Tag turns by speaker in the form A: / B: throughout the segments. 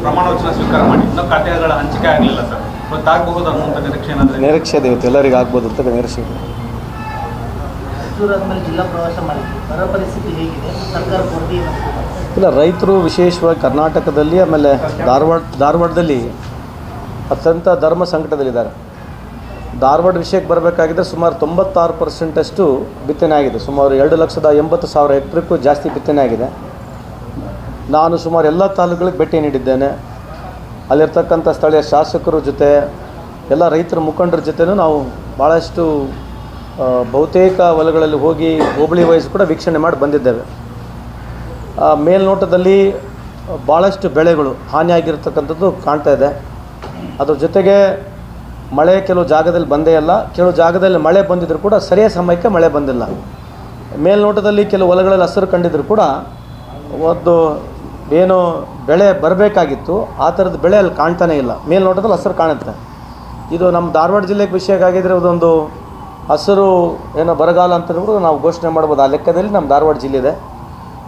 A: ಪ್ರಮಾಣ ವಚನ ಸ್ವೀಕಾರ ಮಾಡಿ ಇನ್ನೂ ಖಾತೆಗಳ ಹಂಚಿಕೆ ಆಗಲಿಲ್ಲ ಸರ್. ಇವತ್ತಾಗಬಹುದು ಅನ್ನುವಂಥ ನಿರೀಕ್ಷೆ ಏನಾದರೆ?
B: ನಿರೀಕ್ಷೆ ಇದೆ, ಇವತ್ತು ಎಲ್ಲರಿಗೂ ಆಗ್ಬೋದು ಅಂತ ನಿರೀಕ್ಷೆ ಇದೆ.
C: ಜಿಲ್ಲಾ ಪ್ರವಾಸ ಮಾಡಿದ್ವಿ, ಬರ ಪರಿಸ್ಥಿತಿ ಹೇಗಿದೆ, ಸರ್ಕಾರ ವರದಿ
B: ಇಲ್ಲ, ರೈತರು ವಿಶೇಷವಾಗಿ ಕರ್ನಾಟಕದಲ್ಲಿ ಆಮೇಲೆ ಧಾರವಾಡದಲ್ಲಿ ಅತ್ಯಂತ ಧರ್ಮ ಸಂಕಟದಲ್ಲಿದ್ದಾರೆ. ಧಾರವಾಡ ವಿಷಯಕ್ಕೆ ಬರಬೇಕಾಗಿದ್ದರೆ ಸುಮಾರು 96% ಬಿತ್ತನೆ ಆಗಿದೆ. ಸುಮಾರು 2,80,000 ಹೆಕ್ಟ್ರಿಗೂ ಜಾಸ್ತಿ ಬಿತ್ತನೆ ಆಗಿದೆ. ನಾನು ಸುಮಾರು ಎಲ್ಲ ತಾಲೂಕುಗಳಿಗೆ ಭೇಟಿ ನೀಡಿದ್ದೇನೆ. ಅಲ್ಲಿರ್ತಕ್ಕಂಥ ಸ್ಥಳೀಯ ಶಾಸಕರ ಜೊತೆ ಎಲ್ಲ ರೈತರ ಮುಖಂಡರ ಜೊತೆನೂ ನಾವು ಭಾಳಷ್ಟು ಬಹುತೇಕ ಹೊಲಗಳಲ್ಲಿ ಹೋಗಿ ಹೋಬಳಿ ವೈಸ್ ಕೂಡ ವೀಕ್ಷಣೆ ಮಾಡಿ ಬಂದಿದ್ದೇವೆ. ಮೇಲ್ನೋಟದಲ್ಲಿ ಭಾಳಷ್ಟು ಬೆಳೆಗಳು ಹಾನಿಯಾಗಿರ್ತಕ್ಕಂಥದ್ದು ಕಾಣ್ತಾ ಇದೆ. ಅದ್ರ ಜೊತೆಗೆ ಮಳೆ ಕೆಲವು ಜಾಗದಲ್ಲಿ ಬಂದೇ ಇಲ್ಲ, ಕೆಲವು ಜಾಗದಲ್ಲಿ ಮಳೆ ಬಂದಿದ್ದರೂ ಕೂಡ ಸರಿಯಾದ ಸಮಯಕ್ಕೆ ಮಳೆ ಬಂದಿಲ್ಲ. ಮೇಲ್ನೋಟದಲ್ಲಿ ಕೆಲವು ಹೊಲಗಳಲ್ಲಿ ಹಸಿರು ಕಂಡಿದ್ದರೂ ಕೂಡ ಒಂದು ಏನು ಬೆಳೆ ಬರಬೇಕಾಗಿತ್ತು ಆ ಥರದ ಬೆಳೆ ಅಲ್ಲಿ ಕಾಣ್ತಾನೇ ಇಲ್ಲ. ಮೇಲ್ನೋಟದಲ್ಲಿ ಹಸಿರು ಕಾಣುತ್ತೆ. ಇದು ನಮ್ಮ ಧಾರವಾಡ ಜಿಲ್ಲೆಗೆ ವಿಷಯಕ್ಕಾಗಿದ್ದರೆ ಅದೊಂದು ಹಸಿರು ಏನೋ ಬರಗಾಲ ಅಂತ ಕೂಡ ನಾವು ಘೋಷಣೆ ಮಾಡ್ಬೋದು. ಆ ಲೆಕ್ಕದಲ್ಲಿ ನಮ್ಮ ಧಾರವಾಡ ಜಿಲ್ಲೆ ಇದೆ.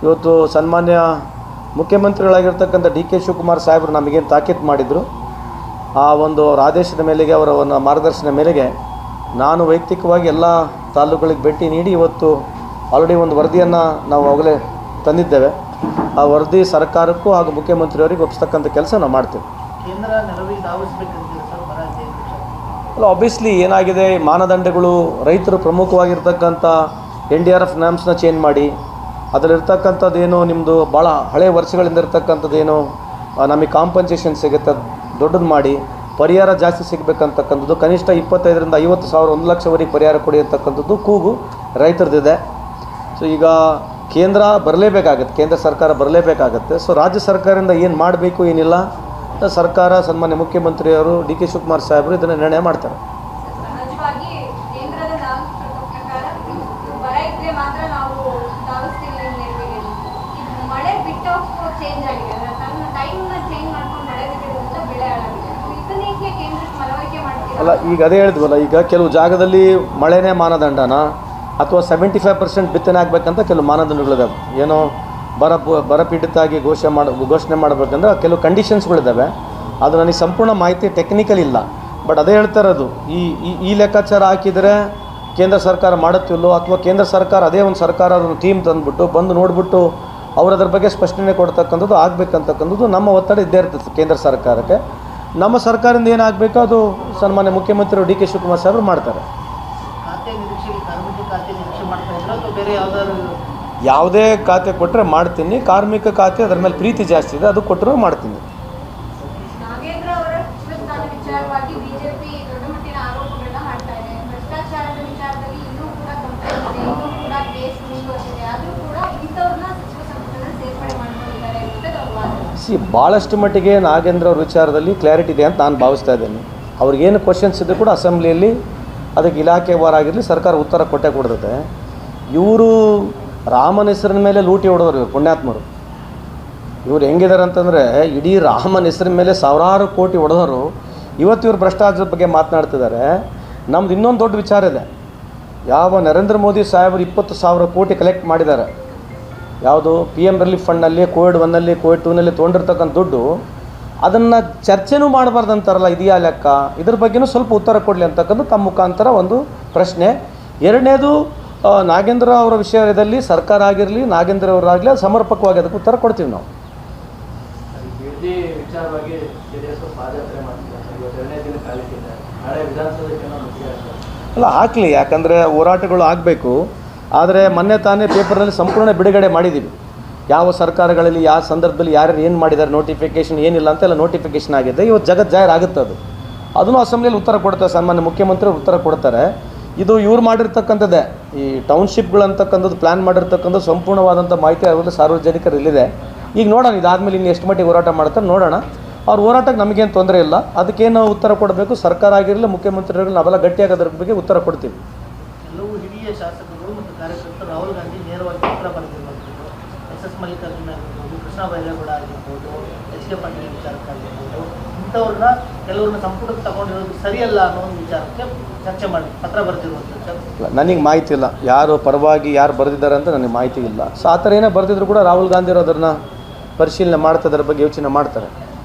B: ಇವತ್ತು ಸನ್ಮಾನ್ಯ ಮುಖ್ಯಮಂತ್ರಿಗಳಾಗಿರ್ತಕ್ಕಂಥ ಡಿ ಕೆ ಶಿವಕುಮಾರ್ ಸಾಹೇಬರು ನಮಗೇನು ತಾಕೀತು ಮಾಡಿದರು, ಆ ಒಂದು ಅವರ ಆದೇಶದ ಮೇಲೆಗೆ ಅವರ ಒಂದು ಮಾರ್ಗದರ್ಶನ ಮೇಲೆಗೆ ನಾನು ವೈಯಕ್ತಿಕವಾಗಿ ಎಲ್ಲ ತಾಲೂಕುಗಳಿಗೆ ಭೇಟಿ ನೀಡಿ ಇವತ್ತು ಆಲ್ರೆಡಿ ಒಂದು ವರದಿಯನ್ನು ನಾವು ಅವಾಗಲೇ ತಂದಿದ್ದೇವೆ. ಆ ವರದಿ ಸರ್ಕಾರಕ್ಕೂ ಹಾಗೂ ಮುಖ್ಯಮಂತ್ರಿಯವರಿಗೆ ಒಪ್ಪಿಸ್ತಕ್ಕಂಥ ಕೆಲಸ ನಾವು ಮಾಡ್ತೇವೆ.
C: ಕೇಂದ್ರ ನೆರವಿಗೆ ಧಾವಿಸಬೇಕಂತೀವಿ ಸರ್, ಬರ
B: ಅಲ್ಲ, ಆಬ್ವಿಯಸ್ಲಿ ಏನಾಗಿದೆ, ಮಾನದಂಡಗಳು ರೈತರು ಪ್ರಮುಖವಾಗಿರ್ತಕ್ಕಂಥ NDRF ನಾಮ್ಸ್ನ ಚೇಂಜ್ ಮಾಡಿ ಅದರಲ್ಲಿರ್ತಕ್ಕಂಥದ್ದು ಏನು ನಿಮ್ಮದು ಭಾಳ ಹಳೆಯ ವರ್ಷಗಳಿಂದ ಇರ್ತಕ್ಕಂಥದ್ದೇನು ನಮಗೆ ಕಾಂಪನ್ಸೇಷನ್ ಸಿಗುತ್ತೆ ದೊಡ್ಡದು ಮಾಡಿ ಪರಿಹಾರ ಜಾಸ್ತಿ ಸಿಗಬೇಕಂತಕ್ಕಂಥದ್ದು, ಕನಿಷ್ಠ 25,000 50,000 1 ಲಕ್ಷವರೆಗೆ ಪರಿಹಾರ ಕೊಡಿ ಅಂತಕ್ಕಂಥದ್ದು ಕೂಗು ರೈತರದಿದೆ. ಸೊ ಈಗ ಕೇಂದ್ರ ಬರಲೇಬೇಕಾಗತ್ತೆ, ಕೇಂದ್ರ ಸರ್ಕಾರ ಬರಲೇಬೇಕಾಗತ್ತೆ. ಸೊ ರಾಜ್ಯ ಸರ್ಕಾರದಿಂದ ಏನು ಮಾಡಬೇಕು ಏನಿಲ್ಲ ಸರ್ಕಾರ ಸನ್ಮಾನ್ಯ ಮುಖ್ಯಮಂತ್ರಿಯವರು ಡಿ ಕೆ ಶಿವಕುಮಾರ್ ಸಾಹೇಬರು ಇದನ್ನು ನಿರ್ಣಯ ಮಾಡ್ತಾರೆ. ಅಲ್ಲ, ಈಗ ಅದೇ ಹೇಳಿದ್ವಲ್ಲ, ಈಗ ಕೆಲವು ಜಾಗದಲ್ಲಿ ಮಳೆನೇ ಮಾನದಂಡನ ಅಥವಾ 75% ಬಿತ್ತನೆ ಆಗಬೇಕಂತ ಕೆಲವು ಮಾನದಂಡಗಳಿದ್ದಾವೆ. ಏನೋ ಬರಪೀಡಿತಾಗಿ ಘೋಷಣೆ ಮಾಡಬೇಕಂದ್ರೆ ಕೆಲವು ಕಂಡೀಷನ್ಸ್ಗಳಿದ್ದಾವೆ. ಅದು ನನಗೆ ಸಂಪೂರ್ಣ ಮಾಹಿತಿ ಟೆಕ್ನಿಕಲ್ ಇಲ್ಲ. ಬಟ್ ಅದೇ ಹೇಳ್ತಾ ಇರೋದು, ಈ ಲೆಕ್ಕಾಚಾರ ಹಾಕಿದರೆ ಕೇಂದ್ರ ಸರ್ಕಾರ ಮಾಡುತ್ತಿಲ್ಲೋ ಅಥವಾ ಕೇಂದ್ರ ಸರ್ಕಾರ ಅದೇ ಒಂದು ಸರ್ಕಾರ ಅದನ್ನು ಟೀಮ್ ತಂದುಬಿಟ್ಟು ಬಂದು ನೋಡಿಬಿಟ್ಟು ಅವರು ಅದ್ರ ಬಗ್ಗೆ ಸ್ಪಷ್ಟನೆ ಕೊಡ್ತಕ್ಕಂಥದ್ದು ಆಗಬೇಕಂತಕ್ಕಂಥದ್ದು ನಮ್ಮ ಒತ್ತಡ ಇದ್ದೇ ಇರ್ತದೆ ಕೇಂದ್ರ ಸರ್ಕಾರಕ್ಕೆ. ನಮ್ಮ ಸರ್ಕಾರದಿಂದ ಏನಾಗಬೇಕೋ ಅದು ಸನ್ಮಾನ್ಯ ಮುಖ್ಯಮಂತ್ರಿ ಡಿ ಕೆ ಶಿವಕುಮಾರ್ ಸಾಹೇಬರು ಮಾಡ್ತಾರೆ. ಯಾವುದೇ ಖಾತೆ ಕೊಟ್ಟರೆ ಮಾಡ್ತೀನಿ, ಕಾರ್ಮಿಕ ಖಾತೆ ಅದರ ಮೇಲೆ ಪ್ರೀತಿ ಜಾಸ್ತಿ ಇದೆ, ಅದು ಕೊಟ್ಟರೆ ಮಾಡ್ತೀನಿ. ಭಾಳಷ್ಟು ಮಟ್ಟಿಗೆ ನಾಗೇಂದ್ರ ಅವ್ರ ವಿಚಾರದಲ್ಲಿ ಕ್ಲಾರಿಟಿ ಇದೆ ಅಂತ ನಾನು ಭಾವಿಸ್ತಾ ಇದ್ದೇನೆ. ಅವ್ರಿಗೇನು ಕ್ವಶನ್ಸ್ ಇದ್ದರೂ ಕೂಡ ಅಸೆಂಬ್ಲಿಯಲ್ಲಿ ಅದಕ್ಕೆ ಇಲಾಖೆವಾರಾಗಿರಲಿ ಸರ್ಕಾರ ಉತ್ತರ ಕೊಟ್ಟೇ ಕೊಡ್ತದೆ. ಇವರು ರಾಮನ ಹೆಸರಿನ ಮೇಲೆ ಲೂಟಿ ಹೊಡೆದವರು, ಇವರು ಪುಣ್ಯಾತ್ಮರು. ಇವರು ಹೆಂಗಿದ್ದಾರೆ ಅಂತಂದರೆ ಇಡೀ ರಾಮನ ಹೆಸರಿನ ಮೇಲೆ ಸಾವಿರಾರು ಕೋಟಿ ಹೊಡೆದವರು ಇವತ್ತು ಇವರು ಭ್ರಷ್ಟಾಚಾರದ ಬಗ್ಗೆ ಮಾತನಾಡ್ತಿದ್ದಾರೆ. ನಮ್ದು ಇನ್ನೊಂದು ದೊಡ್ಡ ವಿಚಾರ ಇದೆ. ಯಾವ ನರೇಂದ್ರ ಮೋದಿ ಸಾಹೇಬರು 20,000 ಕೋಟಿ ಕಲೆಕ್ಟ್ ಮಾಡಿದ್ದಾರೆ, ಯಾವುದು PM ರಿಲೀಫ್ ಫಂಡ್ನಲ್ಲಿ ಕೋವಿಡ್ 1ನಲ್ಲಿ ಕೋವಿಡ್ 2ನಲ್ಲಿ ತೊಗೊಂಡಿರ್ತಕ್ಕಂಥ ದುಡ್ಡು, ಅದನ್ನು ಚರ್ಚೆನೂ ಮಾಡಬಾರ್ದು ಅಂತಾರಲ್ಲ, ಇದೆಯಾ ಲೆಕ್ಕ? ಇದ್ರ ಬಗ್ಗೆನೂ ಸ್ವಲ್ಪ ಉತ್ತರ ಕೊಡಲಿ ಅಂತಕ್ಕಂಥ ತಮ್ಮ ಮುಖಾಂತರ ಒಂದು ಪ್ರಶ್ನೆ. ಎರಡನೇದು, ನಾಗೇಂದ್ರ ಅವರ ವಿಷಯದಲ್ಲಿ ಸರ್ಕಾರ ಆಗಿರಲಿ ನಾಗೇಂದ್ರ ಅವರಾಗಲಿ ಸಮರ್ಪಕವಾಗಿ ಅದಕ್ಕೆ ಉತ್ತರ ಕೊಡ್ತೀವಿ ನಾವು. ಅಲ್ಲ, ಹಾಕಲಿ, ಯಾಕಂದರೆ ಹೋರಾಟಗಳು ಆಗಬೇಕು. ಆದರೆ ಮೊನ್ನೆ ತಾನೇ ಪೇಪರ್ನಲ್ಲಿ ಸಂಪೂರ್ಣ ಬಿಡುಗಡೆ ಮಾಡಿದ್ದೀವಿ. ಯಾವ ಸರ್ಕಾರಗಳಲ್ಲಿ ಯಾವ ಸಂದರ್ಭದಲ್ಲಿ ಯಾರ್ಯಾರು ಏನು ಮಾಡಿದ್ದಾರೆ, ನೋಟಿಫಿಕೇಷನ್ ಏನಿಲ್ಲ ಅಂತೆಲ್ಲ ನೋಟಿಫಿಕೇಷನ್ ಆಗಿದೆ. ಇವತ್ತು ಜಗತ್ತು ಜಾಹಿರ್ ಆಗುತ್ತೆ. ಅದನ್ನು ಅಸೆಂಬ್ಲಿಯಲ್ಲಿ ಉತ್ತರ ಕೊಡ್ತಾರೆ, ಸಾಮಾನ್ಯ ಮುಖ್ಯಮಂತ್ರಿ ಉತ್ತರ ಕೊಡ್ತಾರೆ. ಇದು ಇವ್ರು ಮಾಡಿರ್ತಕ್ಕಂಥದ್ದೇ, ಈ ಟೌನ್ಶಿಪ್ಗಳು ಅಂತಕ್ಕಂಥದ್ದು ಪ್ಲ್ಯಾನ್ ಮಾಡಿರ್ತಕ್ಕಂಥದ್ದು ಸಂಪೂರ್ಣವಾದಂಥ ಮಾಹಿತಿ ಅವರಲ್ಲಿ ಸಾರ್ವಜನಿಕರು ಇಲ್ಲಿದೆ. ಈಗ ನೋಡೋಣ, ಇದಾದಮೇಲೆ ಇನ್ನು ಎಷ್ಟು ಮಟ್ಟಿಗೆ ಹೋರಾಟ ಮಾಡ್ತಾರೆ ನೋಡೋಣ. ಅವ್ರ ಹೋರಾಟಕ್ಕೆ ನಮಗೇನು ತೊಂದರೆ ಇಲ್ಲ. ಅದಕ್ಕೇನು ಉತ್ತರ ಕೊಡಬೇಕು ಸರ್ಕಾರ ಆಗಿರಲಿ ಮುಖ್ಯಮಂತ್ರಿಗಳು ನಾವೆಲ್ಲ ಗಟ್ಟಿಯಾಗಿ ಅದ್ರ ಬಗ್ಗೆ ಉತ್ತರ ಕೊಡ್ತೀವಿ.
C: ಕೆಲವು ಹಿರಿಯ ಶಾಸಕರು ಮತ್ತು ಕಾರ್ಯಕರ್ತರು ರಾಹುಲ್ ಗಾಂಧಿ ನೇರವಾಗಿ ಉತ್ತರ ಬರೆದಿರುವಂಥದ್ದು, SS ಮಲ್ಲಿಕಾರ್ಜುನ ಆಗಿರ್ಬೋದು, ಕೃಷ್ಣ ಬೈರೇಗೌಡ ಆಗಿರ್ಬೋದು, HK ಪಾಟೀಲ್ ವಿಚಾರಕ್ಕಾಗಿರ್ಬೋದು, ಇಂಥವ್ರನ್ನ ಕೆಲವ್ರನ್ನ ಸಂಪುಟಕ್ಕೆ ತಗೊಂಡಿರೋದು ಸರಿಯಲ್ಲ ಅನ್ನೋ ಒಂದು ವಿಚಾರಕ್ಕೆ ಚರ್ಚೆ ಮಾಡಿ ಪತ್ರ ಬರೆದಿರುವಂಥದ್ದು.
B: ನನಗೆ ಮಾಹಿತಿ ಇಲ್ಲ, ಯಾರು ಪರವಾಗಿ ಯಾರು ಬರೆದಿದ್ದಾರೆ ಅಂತ ನನಗೆ ಮಾಹಿತಿ ಇಲ್ಲ. ಸೊ ಆ ಥರ ಏನೇ ಬರೆದಿದ್ರು ಕೂಡ ರಾಹುಲ್ ಗಾಂಧಿ ಅದನ್ನು ಪರಿಶೀಲನೆ ಮಾಡ್ತಾ ಅದ್ರ ಬಗ್ಗೆ ಯೋಚನೆ ಮಾಡ್ತಾರೆ.